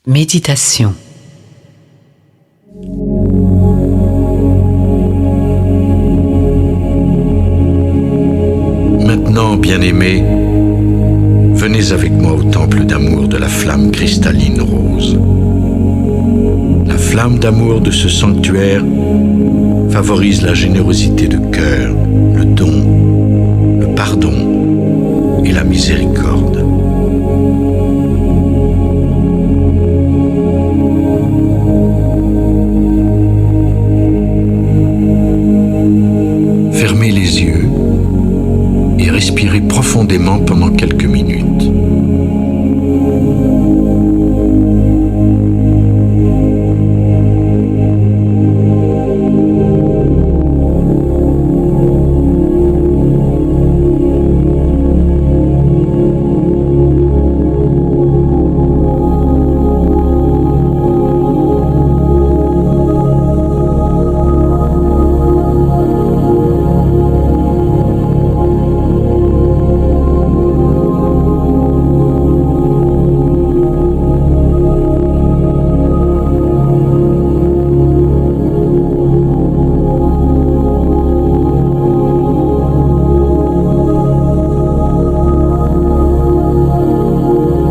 Méditation. Maintenant, bien-aimés, venez avec moi au temple d'amour de la flamme cristalline rose. La flamme d'amour de ce sanctuaire favorise la générosité de cœur, le don, le pardon et la miséricorde. Fermez les yeux et respirez profondément pendant quelques minutes.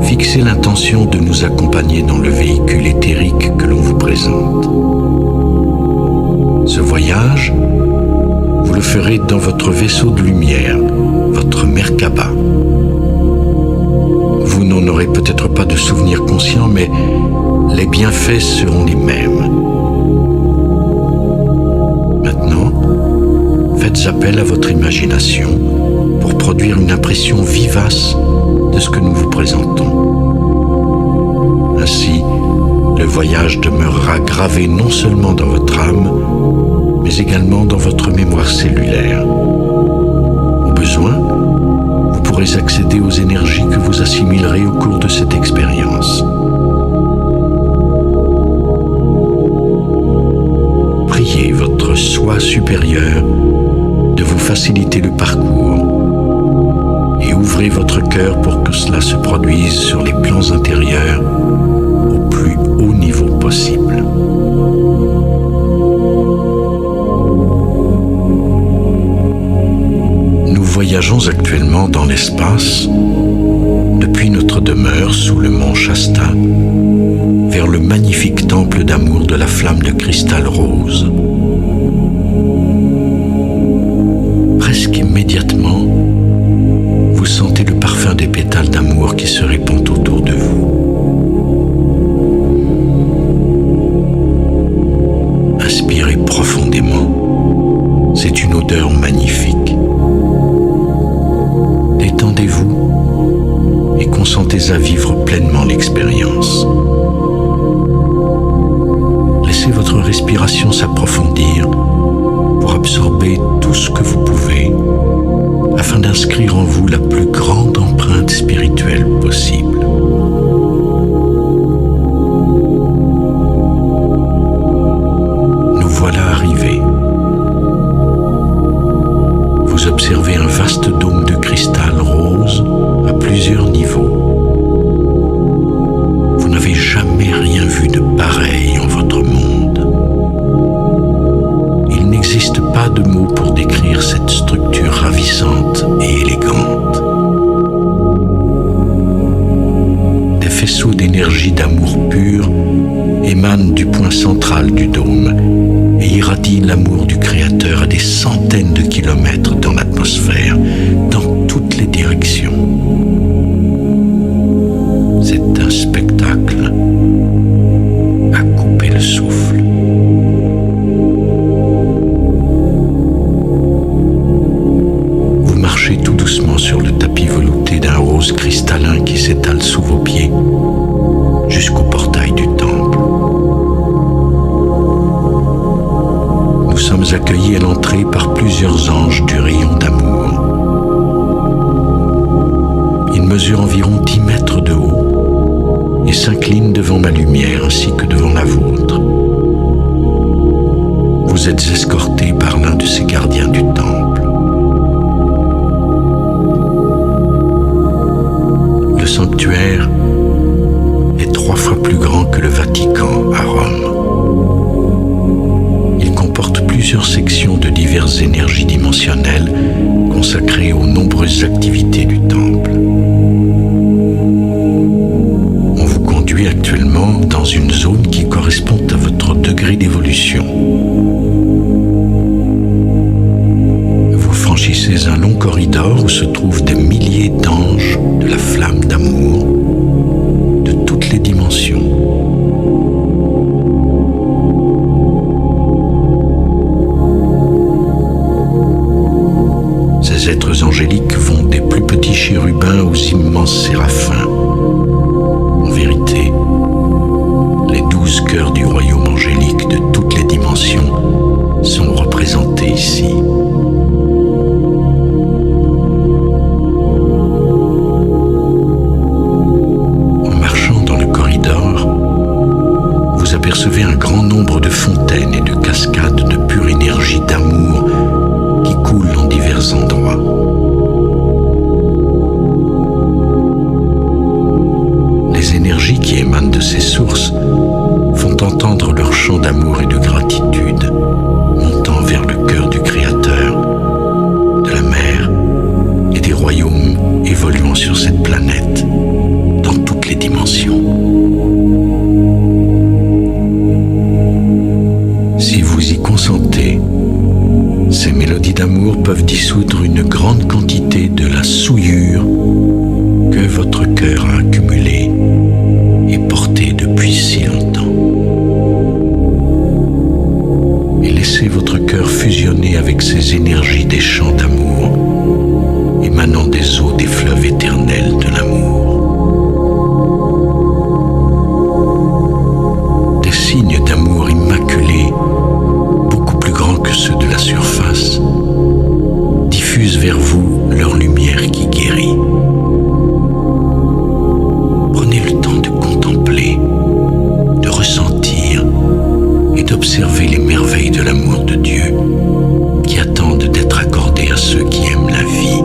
Fixez l'intention de nous accompagner dans le véhicule éthérique que l'on vous présente. Ce voyage, vous le ferez dans votre vaisseau de lumière, votre Merkaba. Vous n'en aurez peut-être pas de souvenir conscient, mais les bienfaits seront les mêmes. Maintenant, faites appel à votre imagination pour produire une impression vivace de ce que nous vous présentons. Ainsi, le voyage demeurera gravé non seulement dans votre âme, mais également dans votre mémoire cellulaire. Au besoin, vous pourrez accéder aux énergies que vous assimilerez au cours de cette expérience. Priez votre soi supérieur de vous faciliter le parcours et ouvrez votre cœur pour que cela se produise sur les plans intérieurs au plus haut niveau possible. Nous voyageons actuellement dans l'espace depuis notre demeure sous le mont Shasta vers le magnifique temple d'amour de la flamme de cristal rose. Presque immédiatement, vous sentez le parfum des pétales d'amour qui se répand autour de vous. Inspirez profondément. C'est une odeur magnifique. Détendez-vous et consentez à vivre pleinement l'expérience. Laissez votre respiration s'approfondir pour absorber tout ce que vous pouvez afin d'inscrire en vous la plus grande empreinte spirituelle possible. Nous voilà arrivés. Vous observez un vaste dôme de cristal rose à plusieurs niveaux. Vous n'avez jamais rien vu de pareil en votre monde. Il n'existe pas de mots pour décrire cette structure ravissante et élégante. Des faisceaux d'énergie d'amour pur émanent du point central du dôme et irradient l'amour du Créateur à des centaines de kilomètres dans l'atmosphère, dans toutes les directions. C'est un spectacle à couper le souffle. Vous marchez tout doucement sur le tapis velouté d'un rose cristallin qui s'étale sous vos pieds jusqu'au portail du temple. Nous sommes accueillis à l'entrée par plusieurs anges du rayon d'amour. Ils mesurent environ 10 mètres de haut et s'inclinent devant ma lumière ainsi que devant la vôtre. Vous êtes escortés par l'un de ces gardiens du temple. Le sanctuaire est 3 fois plus grand que le Vatican à Rome. Il comporte plusieurs sections de diverses énergies dimensionnelles consacrées aux nombreuses activités du temple. On vous conduit actuellement dans une zone qui correspond à votre degré d'évolution. Vous franchissez un long corridor où se trouvent des milliers d'anges de la flamme d'amour de toutes les dimensions. Ces êtres angéliques vont des plus petits chérubins aux immenses séraphins. En vérité, les 12 cœurs du royaume angélique de toutes les dimensions sont représentés ici. En marchant dans le corridor, vous apercevez un grand nombre de fontaines et de cascades de pure énergie d'amour qui coulent en divers endroits. Les énergies qui émanent de ces sources font entendre leur chant d'amour et de gratitude, montant vers le cœur du Créateur, de la mer et des royaumes évoluant sur cette planète, dans toutes les dimensions. Si vous y consentez, ces mélodies d'amour peuvent dissoudre une grande quantité de la souillure que votre cœur a accumulée et portée depuis si longtemps. Et laissez votre cœur fusionner avec ces énergies des chants d'amour émanant des eaux des fleuves éternels de l'amour. Des signes d'amour immaculés, beaucoup plus grands que ceux de la surface, diffusent vers vous leur lumière qui guérit. Prenez le temps de contempler, de ressentir et d'observer les merveilles de l'amour de Dieu qui attendent d'être accordées à ceux qui aiment la vie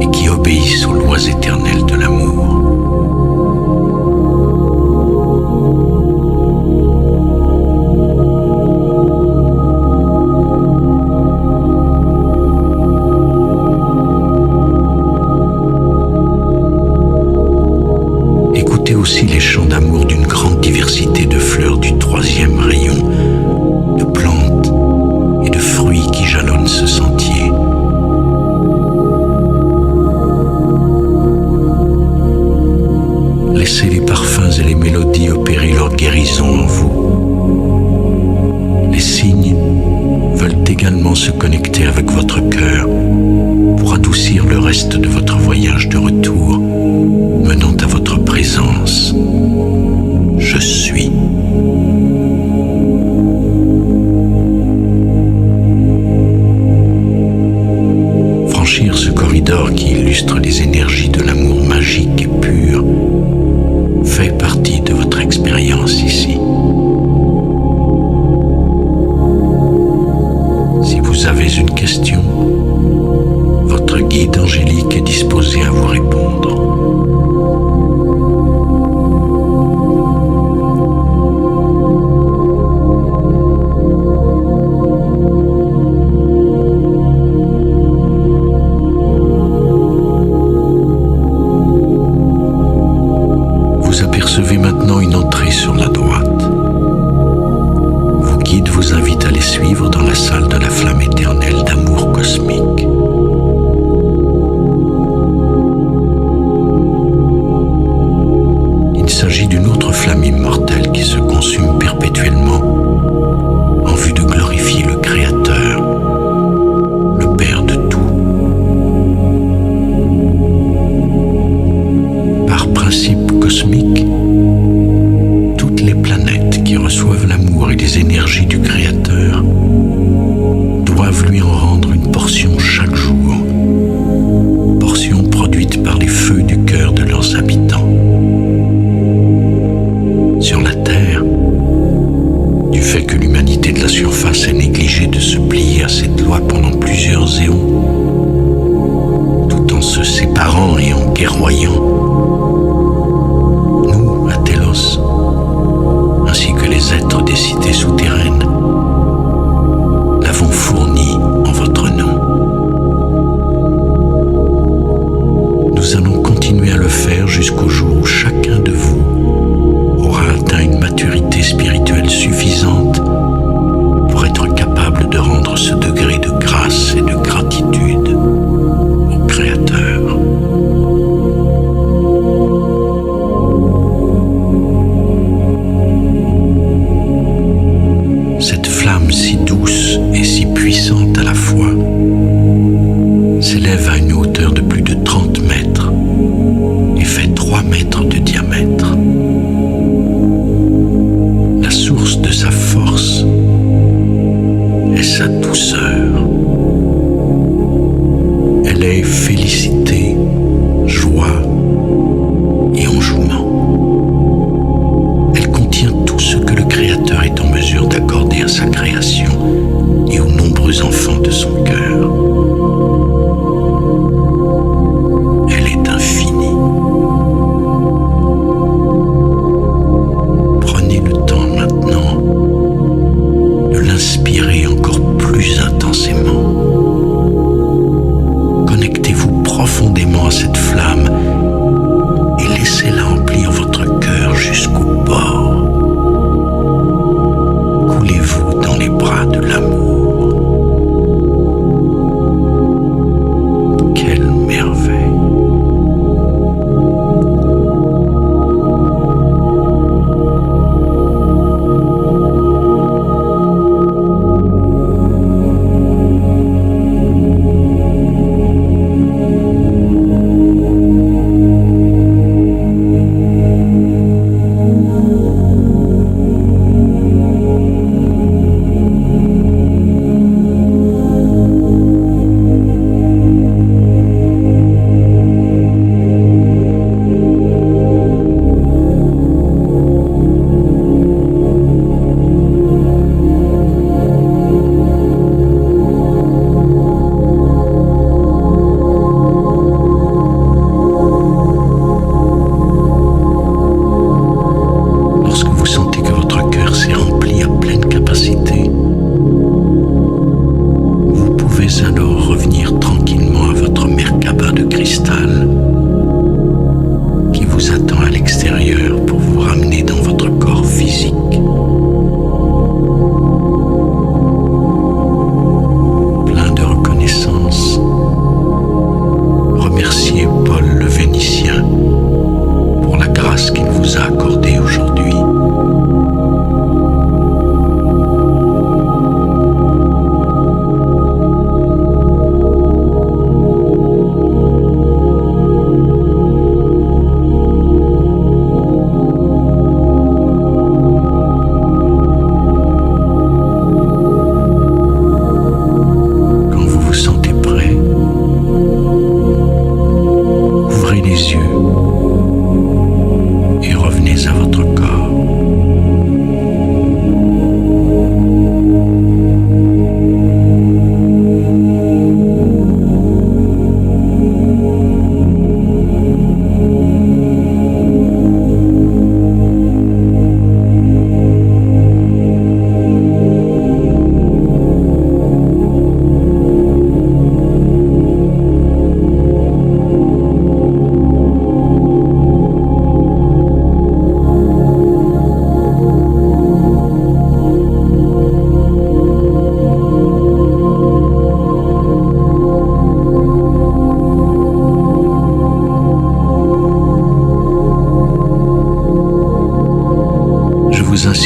et qui obéissent aux lois éternelles de l'amour. Écoutez aussi les chants d'amour d'une grande diversité de fleurs du 3e rayon, de plantes et de fruits qui jalonnent ce sentier. Laissez les parfums et les mélodies opérer leur guérison en vous. Les signes veulent également se connecter avec votre cœur pour adoucir le reste de votre voyage de retour, menant à votre présence. Je suis. Franchir ce corridor qui illustre les énergies de l'amour magique et pur fait partie de votre expérience ici. Si vous avez une question, votre guide angélique est disposé à vous répondre. Vous apercevez maintenant une entrée sur la droite. Vos guides vous invitent à les suivre dans la salle de la flamme éternelle d'amour cosmique. Il s'agit d'une autre flamme immortelle qui se consume perpétuellement en vue de glorifier le Créateur, le Père de tout. Par principe cosmique, toutes les planètes qui reçoivent l'amour et les énergies du Créateur doivent lui en rendre une portion chaque jour, portion produite par les feux du cœur de leurs habitants. Sur la Terre, du fait que l'humanité de la surface est négligée de se plier à cette loi pendant plusieurs éons, tout en se séparant et en guerroyant, nous, à telle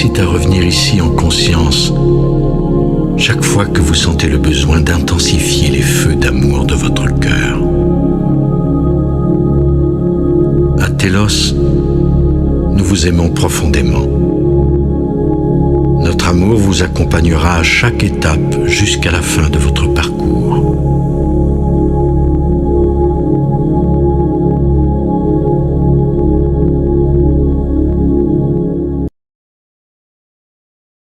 incite à revenir ici en conscience chaque fois que vous sentez le besoin d'intensifier les feux d'amour de votre cœur. À Télos, nous vous aimons profondément. Notre amour vous accompagnera à chaque étape jusqu'à la fin de votre